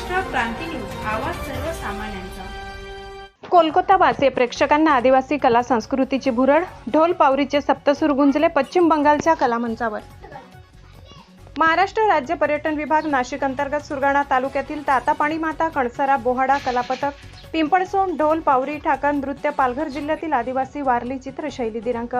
महाराष्ट्र क्रांती news, आवाज सर्वसामान्यांचा। कोलकाता वासी प्रेक्षकांना आदिवासी कला संस्कृतीची भुरळ, ढोल पावरीचे सप्तसूर गुंजले पश्चिम बंगालच्या कलामंचावर। महाराष्ट्र राज्य पर्यटन विभाग नाशिक अंतर्गत सुरगाणा तालुक्यातील तातापाणी माता, कणसरा, बोहाडा, कलापथक, पिंपळसोंड, ढोल पावरी, ठाकर नृत्य, पालघर जिल्ह्यातील आदिवासी वारली चित्रशैली दिनांक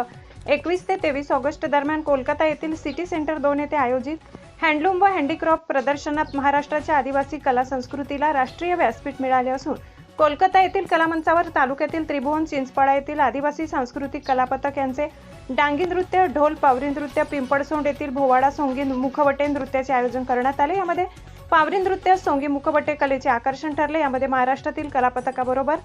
21 ते 23 ऑगस्ट दरम्यान कोलकाता येथील सिटी सेंटर 2 येथे आयोजित हँडलूम व हँडीक्राफ्ट प्रदर्शनात महाराष्ट्राच्या आदिवासी कला संस्कृतीला राष्ट्रीय व्यासपीठ मिळाले असून कोलकाता येथील कलामंचावर तालुक्यातील त्रिभुवन, चिंचपाडा येथील आदिवासी सांस्कृतिक कलापथक यांचे डांगी नृत्य, ढोल पावरी नृत्य, पिंपळसोंड येथील भोवाडा सोंगी मुखवटे नृत्याचे आयोजन करण्यात आले। यामध्ये पावरी नृत्य, सोंगी मुखवटे कलेचे आकर्षण ठरले। यामध्ये महाराष्ट्रातील कलापथकाबरोबर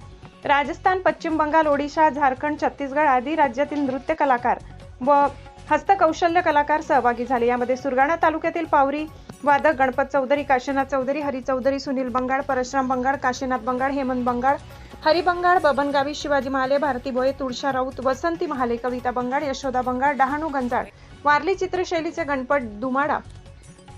राजस्थान, पश्चिम बंगाल, ओडिशा, झारखंड, छत्तीसगड आदी राज्यातील नृत्य कलाकार व हस्तकौशल्य कलाकार सहभागी झाले। यामध्ये सुरगाणा तालुक्यातील पावरी वादक गणपत चौधरी, काशीनाथ चौधरी, हरी चौधरी, सुनील बंगाळ, परशुराम बंगाळ, काशीनाथ बंगाळ, हेमंत बंगाळ, हरी बंगाळ, बबन गावी, शिवाजी महाले, भारती भोये, तुळशा राऊत, वसंती महाले, कविता बंगाळ, यशोदा बंगाळ, डहाणू गंजाळ, वारली चित्रशैलीचे गणपत दुमाडा,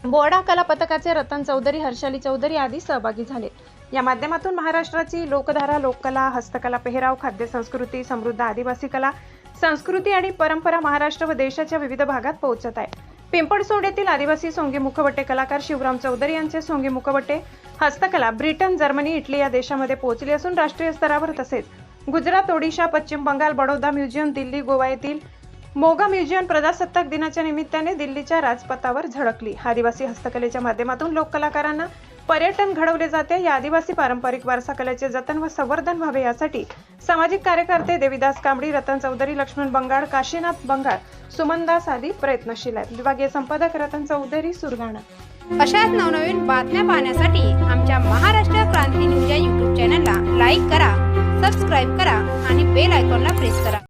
बोर्डा कला पथकाचे रतन चौधरी, हर्षाली चौधरी आदी सहभागी झाले। या माध्यमातून महाराष्ट्राची लोकधारा, लोककला, हस्तकला, पेहराव, खाद्य संस्कृती, समृद्ध आदिवासी कला संस्कृती आणि परंपरा महाराष्ट्र व देशाच्या विविध भागात पोहोचत आहे। पिंपळसोंड येथील आदिवासी सोंगी मुखवटे कलाकार शिवराम चौधरी यांचे सोंगी मुखवटे हस्तकला ब्रिटन, जर्मनी, इटली या देशांमध्ये पोहोचली असून राष्ट्रीय स्तरावर तसेच गुजरात, ओडिशा, पश्चिम बंगाल, बडोदा म्युझियम, दिल्ली, गोवा येथील मोगा म्युझियम प्रजासत्ताक दिनाच्या निमित्ताने दिल्लीच्या राजपथावर झळकली। आदिवासी हस्तकलेच्या माध्यमातून लोककलाकारांना पर्यटन घडवले जाते। या आदिवासी पारंपरिक वारसा कलेचे जतन व संवर्धन व्हावे यासाठी सामाजिक कार्यकर्ते देवीदास कांबडी, रतन चौधरी, लक्ष्मण बंगाळ, काशीनाथ बंगाळ, सुमनदास आदी प्रयत्नशील आहेत। विभागीय संपादक रतन चौधरी, सुरगाणा। अशाच नवनवीन बातम्या पाहण्यासाठी आमच्या महाराष्ट्र क्रांती न्यूज या YouTube चॅनलला लाईक करा, सबस्क्राईब करा आणि बेल आयकॉनला प्रेस करा।